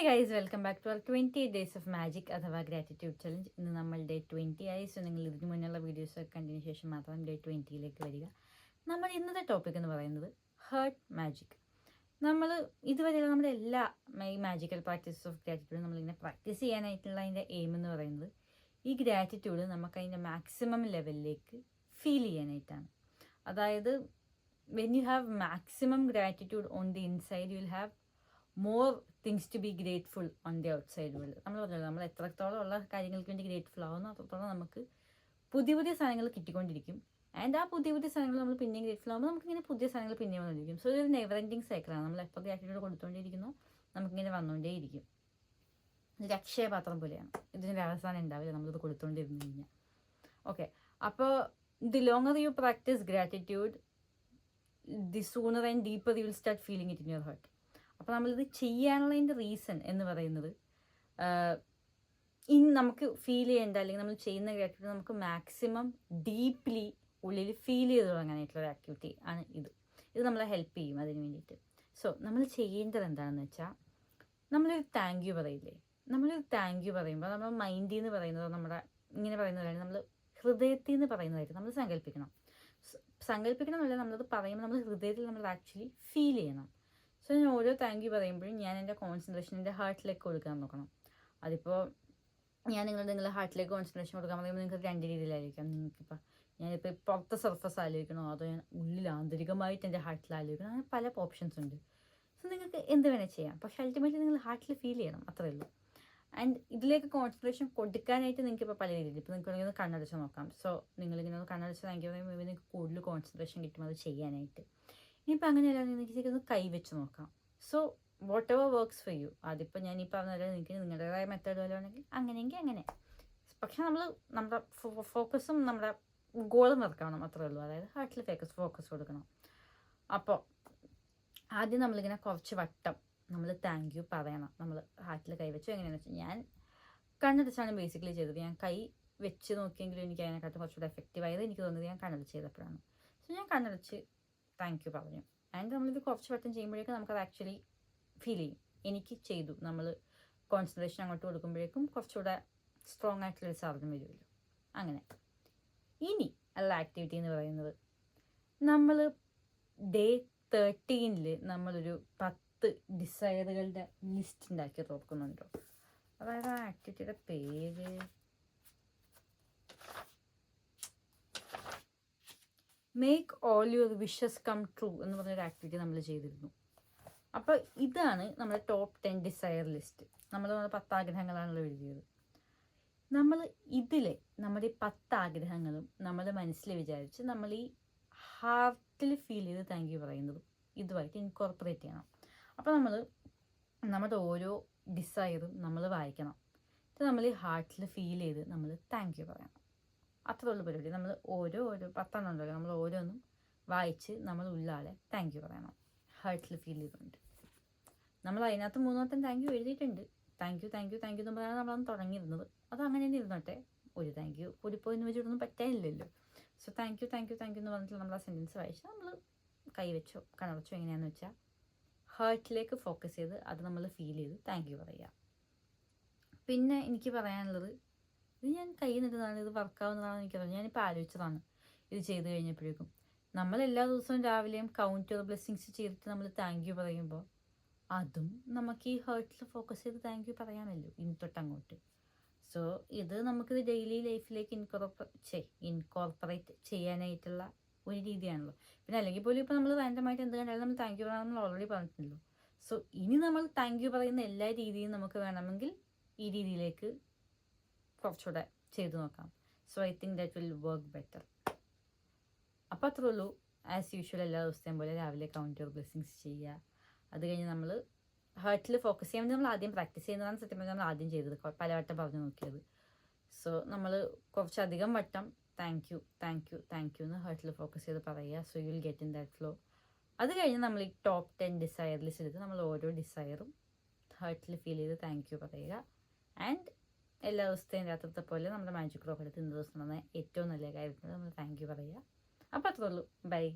Guys, welcome back to our 28 days of magic അഥവാ gratitude challenge. ഇന്ന് നമ്മൾ day 20 ആയി. സോ നിങ്ങൾ ഇതിന് മുന്നുള്ള വീഡിയോസ് ഒക്കെ കണ്ടതിന് ശേഷം മാത്രം ഡേ 20യിലേക്ക് വരിക. നമ്മൾ ഇന്നത്തെ ടോപ്പിക് എന്ന് പറയുന്നത് ഹേർട്ട് മാജിക്. നമ്മൾ ഇതുവരെയുള്ള നമ്മുടെ എല്ലാ ഈ മാജിക്കൽ പ്രാക്ടീസസ് ഓഫ് ഗ്രാറ്റിറ്റ്യൂഡ് നമ്മളിങ്ങനെ പ്രാക്ടീസ് ചെയ്യാനായിട്ടുള്ള അതിൻ്റെ എയിം എന്ന് പറയുന്നത് ഈ ഗ്രാറ്റിറ്റ്യൂഡ് നമുക്ക് അതിൻ്റെ മാക്സിമം ലെവലിലേക്ക് ഫീൽ ചെയ്യാനായിട്ടാണ്. അതായത് when you have maximum gratitude on the inside, you will have more things to be grateful on the outside world. നമ്മൾ പറഞ്ഞല്ലോ, നമ്മൾ എത്രത്തോളം ഉള്ള കാര്യങ്ങൾക്ക് വേണ്ടി ഗ്രേറ്റ്ഫുൾ ആവുന്നു അത്രത്തോളം നമുക്ക് പുതിയ പുതിയ സാധനങ്ങൾ കിട്ടിക്കൊണ്ടിരിക്കും. ആൻഡ് ആ പുതിയ പുതിയ സാധനങ്ങൾ നമ്മൾ പിന്നെയും ഗ്രേറ്റ്ഫുൾ ആകുമ്പോൾ നമുക്കിങ്ങനെ പുതിയ സാധനങ്ങൾ പിന്നെയും വന്നിരിക്കും. സോ ഇതൊരു നെവർ എൻഡിങ് സൈക്കിളാണ്. നമ്മൾ എപ്പോൾ ഗ്രാറ്റിറ്റ്യൂഡ് കൊടുത്തുകൊണ്ടിരിക്കുന്നു നമുക്കിങ്ങനെ വന്നുകൊണ്ടേയിരിക്കും. ഇതൊരു അക്ഷയപാത്രം പോലെയാണ്. ഇതിനൊരു അവസാനം ഉണ്ടാവില്ല നമ്മളിത് കൊടുത്തുകൊണ്ടിരുന്നു കഴിഞ്ഞാൽ. ഓക്കെ, അപ്പോൾ the longer you practise gratitude, the sooner and deeper you will start feeling it in your heart. അപ്പോൾ നമ്മളിത് ചെയ്യാനുള്ളതിൻ്റെ റീസൺ എന്ന് പറയുന്നത് നമുക്ക് ഫീൽ ചെയ്യേണ്ട അല്ലെങ്കിൽ നമ്മൾ ചെയ്യുന്ന ഗ്രാറ്റിറ്റ്യൂഡ് നമുക്ക് മാക്സിമം ഡീപ്ലി ഉള്ളിൽ ഫീൽ ചെയ്ത് തുടങ്ങാനായിട്ടുള്ള ഒരു ആക്ടിവിറ്റി ആണ് ഇത് നമ്മളെ ഹെൽപ്പ് ചെയ്യും അതിന് വേണ്ടിയിട്ട്. സോ നമ്മൾ ചെയ്യേണ്ടത് എന്താണെന്ന് വെച്ചാൽ, നമ്മളൊരു താങ്ക് യു പറയില്ലേ, നമ്മളൊരു താങ്ക് യു പറയുമ്പോൾ നമ്മൾ മൈൻഡിൽ നിന്ന് പറയുന്നതോ നമ്മുടെ ഇങ്ങനെ പറയുന്നതല്ല, നമ്മൾ ഹൃദയത്തിൽ നിന്ന് പറയുന്നതായിട്ട് നമ്മൾ സങ്കല്പിക്കണമല്ല, നമ്മളത് പറയുമ്പോൾ നമ്മൾ ഹൃദയത്തിൽ നമ്മൾ ആക്ച്വലി ഫീൽ ചെയ്യണം. സോ ഞാൻ ഓരോ താങ്ക് യു പറയുമ്പോഴും ഞാൻ എൻ്റെ കോൺസെൻട്രേഷൻ എൻ്റെ ഹാർട്ടിലേക്ക് കൊടുക്കാൻ നോക്കണം. അതിപ്പോൾ ഞാൻ നിങ്ങളുടെ ഹാർട്ടിലേക്ക് കോൺസെൻട്രേഷൻ കൊടുക്കാൻ പറയുമ്പോൾ നിങ്ങൾക്ക് രണ്ട് രീതിയിലായിരിക്കാം. നിങ്ങൾക്കിപ്പോൾ ഞാനിപ്പോൾ പുറത്തെ സർഫസ് ആലോചിക്കണോ അതോ ഞാൻ ഉള്ളിൽ ആന്തരികമായിട്ട് എൻ്റെ ഹാർട്ടിൽ ആലോചിക്കണോ, അങ്ങനെ പല ഓപ്ഷൻസ് ഉണ്ട്. സോ നിങ്ങൾക്ക് എന്ത് വേണേൽ ചെയ്യാം, പക്ഷേ അൾട്ടിമേറ്റ്ലി നിങ്ങൾ ഹാർട്ടിൽ ഫീൽ ചെയ്യണം, അത്രയേ ഉള്ളൂ. ആൻഡ് ഇതിലേക്ക് കോൺസെൻട്രേഷൻ കൊടുക്കാനായിട്ട് നിങ്ങൾക്ക് ഇപ്പോൾ പല രീതിയിൽ, ഇപ്പോൾ നിങ്ങൾക്ക് വേണമെങ്കിൽ ഒന്ന് കണ്ണടച്ച് നോക്കാം. സോ നിങ്ങളിങ്ങനെ ഒന്ന് കണ്ണടച്ച് താങ്ക് യു പറയുമ്പോൾ നിങ്ങൾക്ക് കൂടുതൽ കോൺസെൻട്രേഷൻ കിട്ടും അത് ചെയ്യാനായിട്ട്. ഇനിയിപ്പോൾ അങ്ങനെയല്ല, നിങ്ങൾക്ക് ഒന്ന് കൈവച്ച് നോക്കാം. So what ever works for you. അതിപ്പോൾ ഞാൻ ഈ പറഞ്ഞ നിങ്ങൾക്ക് നിങ്ങളുടേതായ മെത്തേഡ് വല്ലതും ഉണ്ടെങ്കിൽ അങ്ങനെയെങ്കിൽ അങ്ങനെ. പക്ഷെ നമ്മുടെ ഫോക്കസും നമ്മുടെ ഗോളും വർക്കാവണം, അത്രേ ഉള്ളൂ. അതായത് ഹാർട്ടിൽ ഫോക്കസ് കൊടുക്കണം. അപ്പോൾ ആദ്യം നമ്മളിങ്ങനെ കുറച്ച് വട്ടം നമ്മൾ താങ്ക് യു പറയണം. നമ്മൾ ഹാർട്ടിൽ കൈവച്ചു. എങ്ങനെയാണെന്ന് വെച്ചാൽ ഞാൻ കണ്ണടച്ചാണ് ബേസിക്കലി ചെയ്തത്. ഞാൻ കൈ വെച്ച് നോക്കിയെങ്കിലും എനിക്ക് അതിനെക്കാട്ടും കുറച്ചുകൂടെ എഫക്റ്റീവായത് എനിക്ക് തോന്നിയത് ഞാൻ കണ്ണടച്ച് ചെയ്തപ്പോഴാണ്. സോ ഞാൻ കണ്ണടച്ച് താങ്ക് യു പറഞ്ഞു. ആൻഡ് നമ്മളിത് കുറച്ച് വട്ടം ചെയ്യുമ്പോഴേക്കും നമുക്കത് ആക്ച്വലി ഫീൽ ചെയ്യും. എനിക്ക് ചെയ്തു, നമ്മൾ കോൺസെൻട്രേഷൻ അങ്ങോട്ട് കൊടുക്കുമ്പോഴേക്കും കുറച്ചുകൂടെ സ്ട്രോങ് ആയിട്ടുള്ളൊരു സാധനം വരുമല്ലോ. അങ്ങനെ ഇനി ഉള്ള ആക്ടിവിറ്റി എന്ന് പറയുന്നത്, നമ്മൾ ഡേ 13 നമ്മളൊരു 10 ഡിസയറുകളുടെ ലിസ്റ്റ് ഉണ്ടാക്കി തുറക്കുന്നുണ്ടോ. അതായത് ആ ആക്ടിവിറ്റിയുടെ പേര് make all your wishes come true എന്ന് പറഞ്ഞൊരു ആക്ടിവിറ്റി നമ്മൾ ചെയ്തിരുന്നു. അപ്പോൾ ഇതാണ് നമ്മുടെ ടോപ്പ് 10 ഡിസയർ ലിസ്റ്റ്. നമ്മൾ 10 ആഗ്രഹങ്ങളാണല്ലോ എഴുതിയത്. നമ്മൾ ഇതിലെ നമ്മുടെ 10 ആഗ്രഹങ്ങളും നമ്മുടെ മനസ്സിൽ വിചാരിച്ച് നമ്മൾ ഈ ഹാർട്ടിൽ ഫീൽ ചെയ്ത് താങ്ക് യു പറയുന്നതും ഇതുമായിട്ട് ഇൻകോർപ്പറേറ്റ് ചെയ്യണം. അപ്പോൾ നമ്മൾ നമ്മുടെ ഓരോ ഡിസയറും നമ്മൾ വായിക്കണം. ഇത് നമ്മൾ ഈ ഹാർട്ടിൽ ഫീൽ ചെയ്ത് നമ്മൾ താങ്ക് യു പറയണം. അത്ര ഉള്ള പരിപാടി. നമ്മൾ ഓരോ 10 ഉണ്ടല്ലോ, നമ്മൾ ഓരോന്നും വായിച്ച് നമ്മൾ ഉള്ളാളെ താങ്ക് യു പറയണം ഹാർട്ടിൽ ഫീൽ ചെയ്തുകൊണ്ട്. നമ്മൾ അതിനകത്ത് 3 വട്ടം താങ്ക് യു എഴുതിയിട്ടുണ്ട്. താങ്ക് യു എന്ന് പറഞ്ഞാൽ നമ്മളന്ന് തുടങ്ങിയിരുന്നത്. അത് അങ്ങനെ തന്നെ ഇരുന്നോട്ടെ. ഒരു താങ്ക് യു കൂടിപ്പോയെന്ന് വെച്ചിട്ടൊന്നും പറ്റാനില്ലല്ലോ. സോ താങ്ക് യു എന്ന് പറഞ്ഞിട്ട് നമ്മൾ ആ സെൻറ്റൻസ് വായിച്ച് നമ്മൾ കൈവച്ചോ കണ്ണടച്ചോ എങ്ങനെയാണെന്ന് വെച്ചാൽ ഹാർട്ടിലേക്ക് ഫോക്കസ് ചെയ്ത് അത് നമ്മൾ ഫീൽ ചെയ്ത് താങ്ക് യു പറയുക. പിന്നെ എനിക്ക് പറയാനുള്ളത്, ഇത് ഞാൻ കയ്യിൽ നിന്നതാണ്, ഇത് വർക്കാവുന്നതാണെന്ന് എനിക്കറിയാം. ഞാനിപ്പോൾ ആലോചിച്ചതാണ് ഇത് ചെയ്ത് കഴിഞ്ഞപ്പോഴേക്കും. നമ്മൾ എല്ലാ ദിവസവും രാവിലെയും കൗണ്ട് യുവർ ബ്ലെസ്സിങ്സ് ചെയ്തിട്ട് നമ്മൾ താങ്ക് യു പറയുമ്പോൾ അതും നമുക്ക് ഈ ഹേർട്ടിൽ ഫോക്കസ് ചെയ്ത് താങ്ക് യു പറയാമല്ലോ ഇനി തൊട്ടങ്ങോട്ട്. സോ ഇത് നമുക്കിത് ഡെയിലി ലൈഫിലേക്ക് ഇൻകോർപ്പറേറ്റ് ചെയ്യാനായിട്ടുള്ള ഒരു രീതിയാണല്ലോ. പിന്നെ അല്ലെങ്കിൽ പോലും ഇപ്പോൾ നമ്മൾ റാൻഡമായിട്ട് എന്ത് കണ്ടാലും നമ്മൾ താങ്ക് യു പറയാമെന്ന് നമ്മൾ ഓൾറെഡി പറഞ്ഞിട്ടുണ്ടല്ലോ. സോ ഇനി നമ്മൾ താങ്ക് യു പറയുന്ന എല്ലാ രീതിയും നമുക്ക് വേണമെങ്കിൽ ഈ രീതിയിലേക്ക് കുറച്ചുകൂടെ ചെയ്തു നോക്കാം. So I think that will work better. അപ്പോൾ അത്രേ ഉള്ളൂ. ആസ് യൂഷ്വൽ എല്ലാ ദിവസത്തെയും പോലെ രാവിലെ കൗണ്ട് യുവർ ബ്ലെസ്സിങ്സ് ചെയ്യുക. അത് കഴിഞ്ഞ് നമ്മൾ ഹാർട്ടിൽ ഫോക്കസ് ചെയ്യാൻ വേണ്ടി നമ്മൾ ആദ്യം പ്രാക്ടീസ് ചെയ്യുന്നതാണ് സത്യം പറഞ്ഞാൽ നമ്മൾ ആദ്യം ചെയ്തത്, പലവട്ടം പറഞ്ഞു നോക്കിയത്. സോ നമ്മൾ കുറച്ചധികം വട്ടം താങ്ക് യു എന്ന് ഹാർട്ടിൽ ഫോക്കസ് ചെയ്ത് പറയുക. So you will get in that flow. അത് കഴിഞ്ഞ് നമ്മൾ ഈ ടോപ്പ് 10 ഡിസയർ ലിസ്റ്റ് എടുത്ത് നമ്മൾ ഓരോ ഡിസയറും ഹാർട്ടിൽ ഫീൽ ചെയ്ത് താങ്ക് യു പറയുക. ആൻഡ് എല്ലാ ദിവസത്തെയും രാത്രിത്തെ പോലെ നമ്മുടെ മാജിക് റോക്ക് എടുത്ത് ഇന്ന ദിവസം നടന്ന ഏറ്റവും നല്ല കാര്യത്തിന് നമ്മൾ താങ്ക് യു പറയുക. അപ്പോൾ അത്രേ ഉള്ളൂ. ബൈ.